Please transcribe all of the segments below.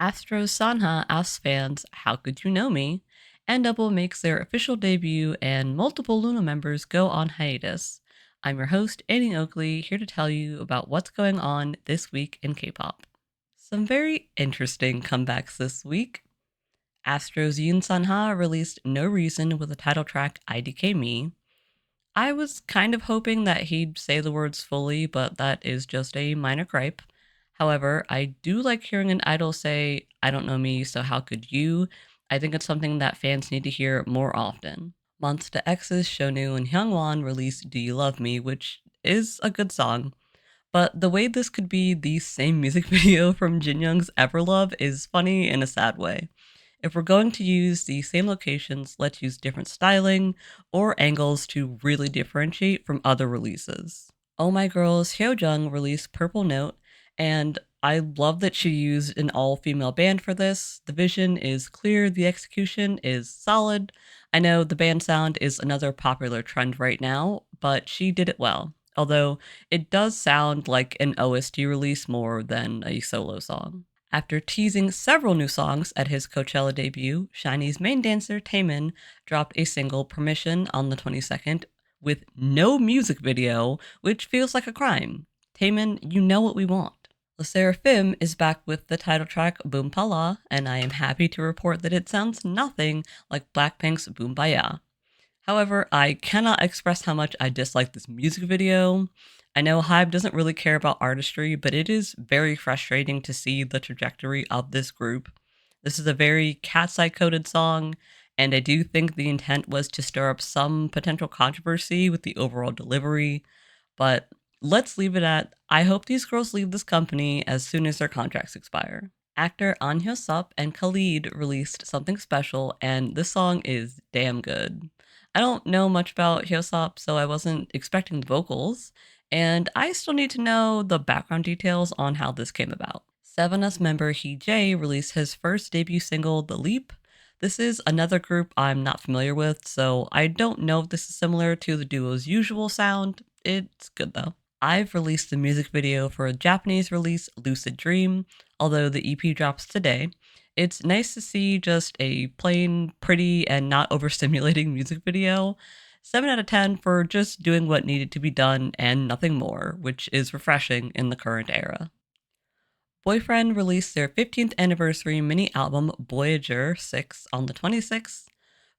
Astro Sanha asks fans, "How could you know me?" N.FLYING makes their official debut, and multiple Luna members go on hiatus. I'm your host, Annie Oakley, here to tell you about what's going on this week in K-pop. Some very interesting comebacks this week. Astro's Yoon Sanha released No Reason with the title track IDK Me. I was kind of hoping that he'd say the words fully, but that is just a minor gripe. However, I do like hearing an idol say, "I don't know me, so how could you?" I think it's something that fans need to hear more often. Monsta X's Shonu and Hyungwon released Do You Love Me, which is a good song. But the way this could be the same music video from Jin Young's Everlove is funny in a sad way. If we're going to use the same locations, let's use different styling or angles to really differentiate from other releases. Oh My Girl's Hyojung released Purple Note, and I love that she used an all-female band for this. The vision is clear, the execution is solid. I know the band sound is another popular trend right now, but she did it well. Although it does sound like an OST release more than a solo song. After teasing several new songs at his Coachella debut, SHINee's main dancer Taemin dropped a single, Permission, on the 22nd with no music video, which feels like a crime. Taemin, you know what we want. The Sserafim is back with the title track Boom Pala, and I am happy to report that it sounds nothing like Blackpink's Boom Baya. However, I cannot express how much I dislike this music video. I know Hybe doesn't really care about artistry, but it is very frustrating to see the trajectory of this group. This is a very cat's eye coded song, and I do think the intent was to stir up some potential controversy with the overall delivery, but let's leave it at, I hope these girls leave this company as soon as their contracts expire. Actor An Hyo-sup and Khalid released Something Special, and this song is damn good. I don't know much about Hyosop, so I wasn't expecting the vocals, and I still need to know the background details on how this came about. 7us member Hee Jae released his first debut single, The Leap. This is another group I'm not familiar with, so I don't know if this is similar to the duo's usual sound. It's good though. I've released the music video for a Japanese release, Lucid Dream, although the EP drops today. It's nice to see just a plain, pretty, and not overstimulating music video. 7 out of 10 for just doing what needed to be done and nothing more, which is refreshing in the current era. Boyfriend released their 15th anniversary mini album Voyager 6 on the 26th.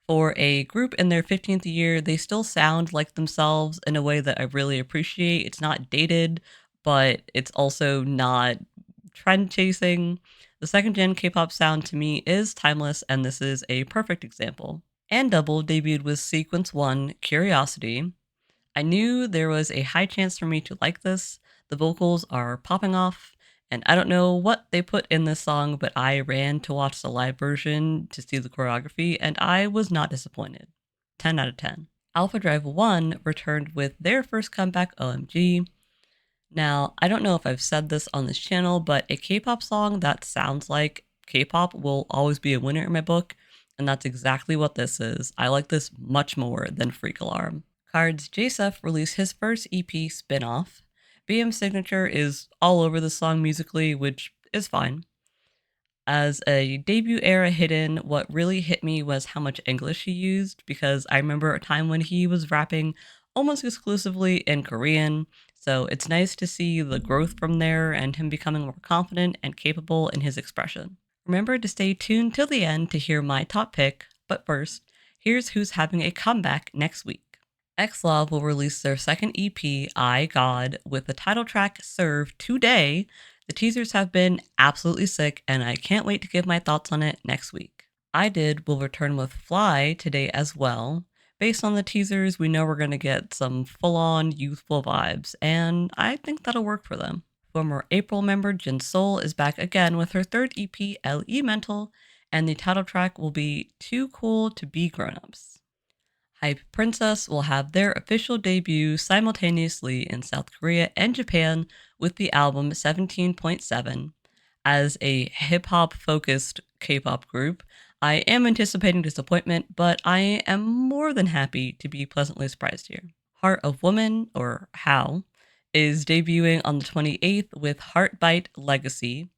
For a group in their 15th year, they still sound like themselves in a way that I really appreciate. It's not dated, but it's also not trend chasing. The second gen K-pop sound to me is timeless, and this is a perfect example. And Double debuted with Sequence 1, Curiosity. I knew there was a high chance for me to like this. The vocals are popping off, and I don't know what they put in this song, but I ran to watch the live version to see the choreography, and I was not disappointed. 10 out of 10. Alpha Drive 1 returned with their first comeback, OMG. Now, I don't know if I've said this on this channel, but a K-pop song that sounds like K-pop will always be a winner in my book, and that's exactly what this is. I like this much more than Freak Alarm. Card's J-Sef released his first EP, Spin-Off. BM's signature is all over the song musically, which is fine. As a debut era hidden, what really hit me was how much English he used, because I remember a time when he was rapping almost exclusively in Korean, so it's nice to see the growth from there and him becoming more confident and capable in his expression. Remember to stay tuned till the end to hear my top pick, but first, here's who's having a comeback next week. X-Love will release their second EP, I, God, with the title track Serve today. The teasers have been absolutely sick, and I can't wait to give my thoughts on it next week. I Did will return with Fly today as well. Based on the teasers, we know we're going to get some full-on youthful vibes, and I think that'll work for them. Former April member Jin Sol is back again with her third EP, LE Mental, and the title track will be Too Cool to Be Grown-Ups. Hype Princess will have their official debut simultaneously in South Korea and Japan with the album 17.7. As a hip-hop focused K-pop group, I am anticipating disappointment, but I am more than happy to be pleasantly surprised here. Heart of Woman, or HOW, is debuting on the 28th with Heartbite Legacy.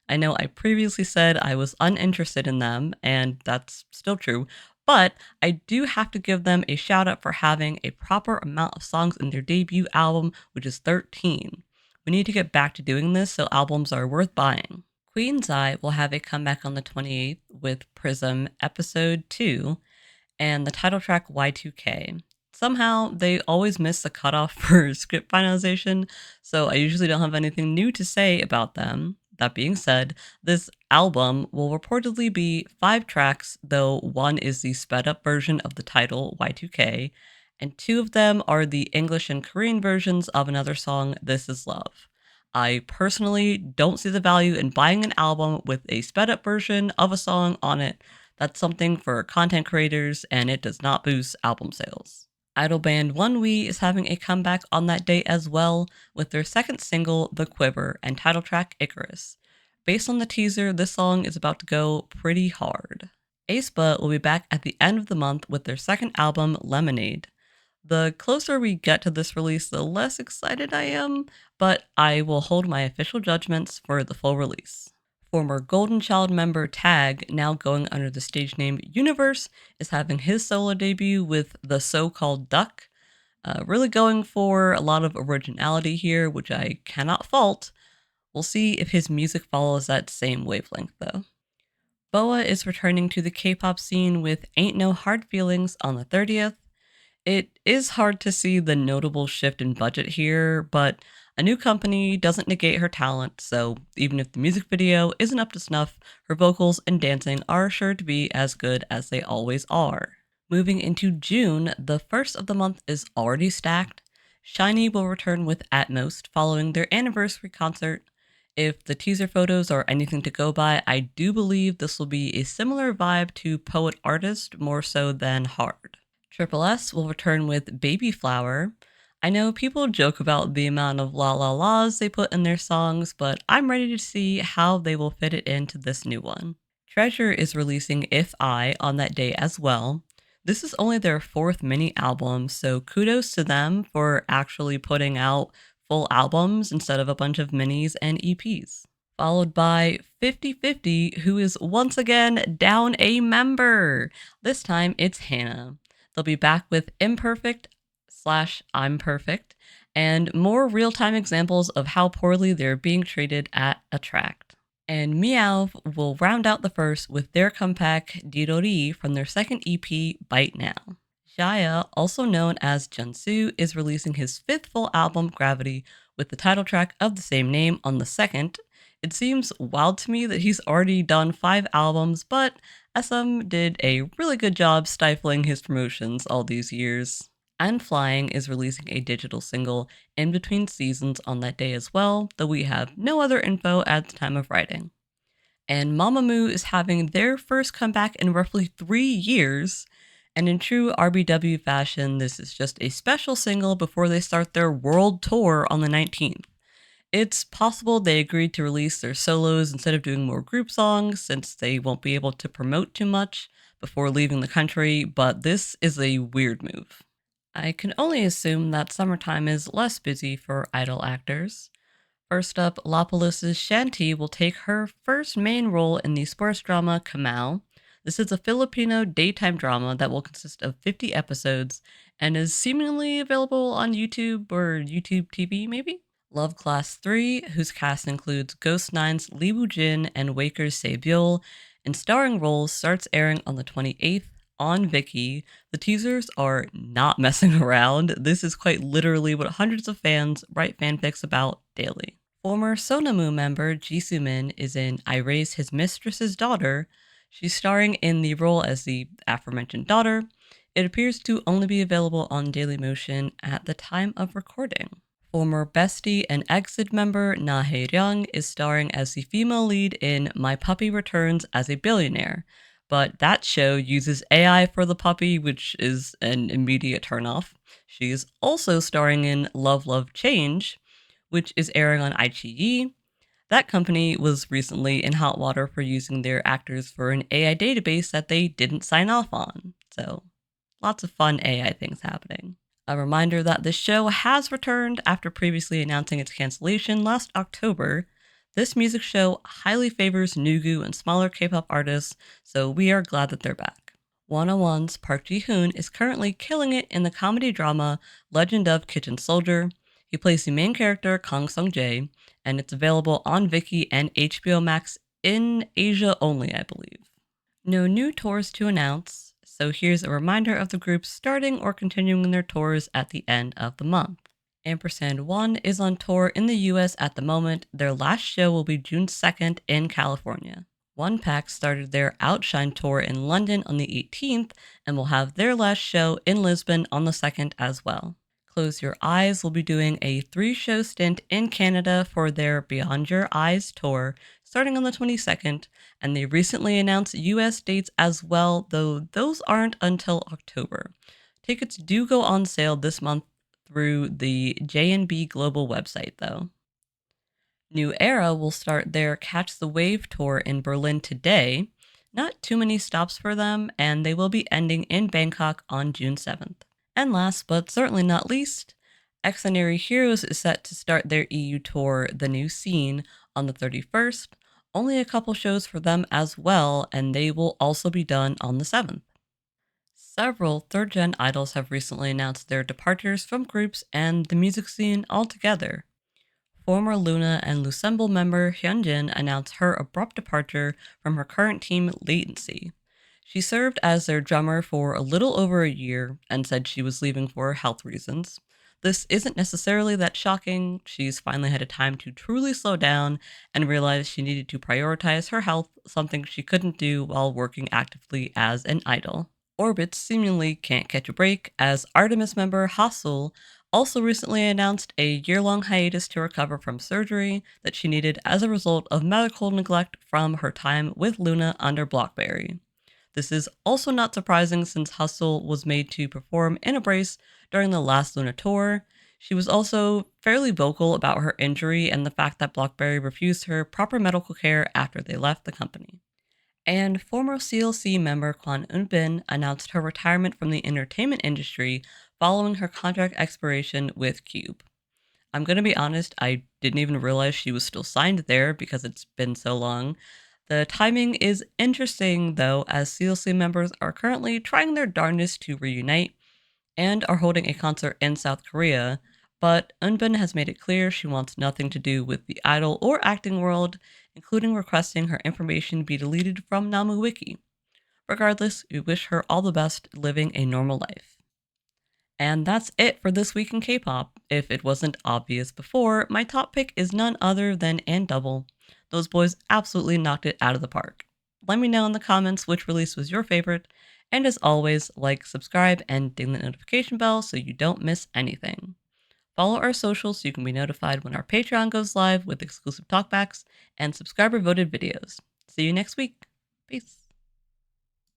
I know I previously said I was uninterested in them, and that's still true, but I do have to give them a shout out for having a proper amount of songs in their debut album, which is 13. We need to get back to doing this so albums are worth buying. Queen's Eye will have a comeback on the 28th with Prism Episode 2 and the title track Y2K. Somehow, they always miss the cutoff for script finalization, so I usually don't have anything new to say about them. That being said, this album will reportedly be 5 tracks, though one is the sped up version of the title, Y2K, and 2 of them are the English and Korean versions of another song, This Is Love. I personally don't see the value in buying an album with a sped up version of a song on it. That's something for content creators, and it does not boost album sales. Idol band ONE is having a comeback on that day as well, with their second single, The Quiver, and title track, Icarus. Based on the teaser, this song is about to go pretty hard. aespa will be back at the end of the month with their second album, Lemonade. The closer we get to this release, the less excited I am, but I will hold my official judgments for the full release. Former Golden Child member Tag, now going under the stage name Universe, is having his solo debut with The So-Called Duck. Really going for a lot of originality here, which I cannot fault. We'll see if his music follows that same wavelength, though. BoA is returning to the K-pop scene with Ain't No Hard Feelings on the 30th. It is hard to see the notable shift in budget here, but a new company doesn't negate her talent, so even if the music video isn't up to snuff, her vocals and dancing are sure to be as good as they always are. Moving into June, the first of the month is already stacked. SHINee will return with At Most following their anniversary concert. If the teaser photos are anything to go by, I do believe this will be a similar vibe to Poet Artist more so than Hard. Triple S will return with Baby Flower. I know people joke about the amount of la la la's they put in their songs, but I'm ready to see how they will fit it into this new one. Treasure is releasing If I on that day as well. This is only their 4th mini album, so kudos to them for actually putting out full albums instead of a bunch of minis and EPs. Followed by 50/50, who is once again down a member. This time it's Hannah. They'll be back with Imperfect/I'm Perfect and more real time examples of how poorly they're being treated at Attract. And MEOVV will round out the first with their comeback Dirori from their second EP, Bite Now. Jaya, also known as Junsu, is releasing his 5th full album, Gravity, with the title track of the same name on the 2nd. It seems wild to me that he's already done 5 albums, but SM did a really good job stifling his promotions all these years. N.FLYING is releasing a digital single in between seasons on that day as well, though we have no other info at the time of writing. And MAMAMOO is having their first comeback in roughly 3 years. And in true RBW fashion, this is just a special single before they start their world tour on the 19th. It's possible they agreed to release their solos instead of doing more group songs, since they won't be able to promote too much before leaving the country, but this is a weird move. I can only assume that summertime is less busy for idol actors. First up, Lapalis's Shanti will take her first main role in the sports drama Kamau. This is a Filipino daytime drama that will consist of 50 episodes and is seemingly available on YouTube or YouTube TV, maybe? Love Class 3, whose cast includes Ghost Nine's Lee Woo Jin and Waker's Se-byul, in starring roles, starts airing on the 28th on Viki. The teasers are not messing around. This is quite literally what hundreds of fans write fanfics about daily. Former Sonamoo member Jisoo Min is in I Raised His Mistress's Daughter. She's starring in the role as the aforementioned daughter. It appears to only be available on Dailymotion at the time of recording. Former Bestie and Exit member Na Hae-ryung is starring as the female lead in My Puppy Returns as a Billionaire, but that show uses AI for the puppy, which is an immediate turnoff. She is also starring in Love Love Change, which is airing on iQIYI. That company was recently in hot water for using their actors for an AI database that they didn't sign off on. So, lots of fun AI things happening. A reminder that this show has returned after previously announcing its cancellation last October. This music show highly favors Nugu and smaller K-pop artists, so we are glad that they're back. 101's Park Ji-hoon is currently killing it in the comedy drama Legend of Kitchen Soldier. He plays the main character Kang Sung-jae, and it's available on Viki and HBO Max in Asia only, I believe. No new tours to announce, so here's a reminder of the groups starting or continuing their tours at the end of the month. &One is on tour in the US at the moment. Their last show will be June 2nd in California. One Pack started their Outshine tour in London on the 18th and will have their last show in Lisbon on the 2nd as well. Close Your Eyes will be doing a 3-show stint in Canada for their Beyond Your Eyes tour starting on the 22nd, and they recently announced US dates as well, though those aren't until October. Tickets do go on sale this month through the J&B Global website, though. New Era will start their Catch the Wave tour in Berlin today. Not too many stops for them, and they will be ending in Bangkok on June 7th. And last but certainly not least, Exonary Heroes is set to start their EU tour, The New Scene, on the 31st. Only a couple shows for them as well, and they will also be done on the 7th. Several third gen idols have recently announced their departures from groups and the music scene altogether. Former Luna and Lusemble member Hyunjin announced her abrupt departure from her current team, Latency. She served as their drummer for a little over a year and said she was leaving for health reasons. This isn't necessarily that shocking. She's finally had a time to truly slow down and realize she needed to prioritize her health, something she couldn't do while working actively as an idol. Orbit seemingly can't catch a break, as Artemis member Hasul also recently announced a year-long hiatus to recover from surgery that she needed as a result of medical neglect from her time with Luna under Blockberry. This is also not surprising since Hustle was made to perform in a brace during the last Luna tour. She was also fairly vocal about her injury and the fact that Blockberry refused her proper medical care after they left the company. And former CLC member Kwon Eunbin announced her retirement from the entertainment industry following her contract expiration with Cube. I'm going to be honest, I didn't even realize she was still signed there because it's been so long. The timing is interesting, though, as CLC members are currently trying their darndest to reunite and are holding a concert in South Korea, but Eunbin has made it clear she wants nothing to do with the idol or acting world, including requesting her information be deleted from Namu Wiki. Regardless, we wish her all the best living a normal life. And that's it for this week in K-pop. If it wasn't obvious before, my top pick is none other than N.Double. Those boys absolutely knocked it out of the park. Let me know in the comments which release was your favorite, and as always, like, subscribe, and ding the notification bell so you don't miss anything. Follow our socials so you can be notified when our Patreon goes live with exclusive talkbacks and subscriber voted videos. See you next week. Peace.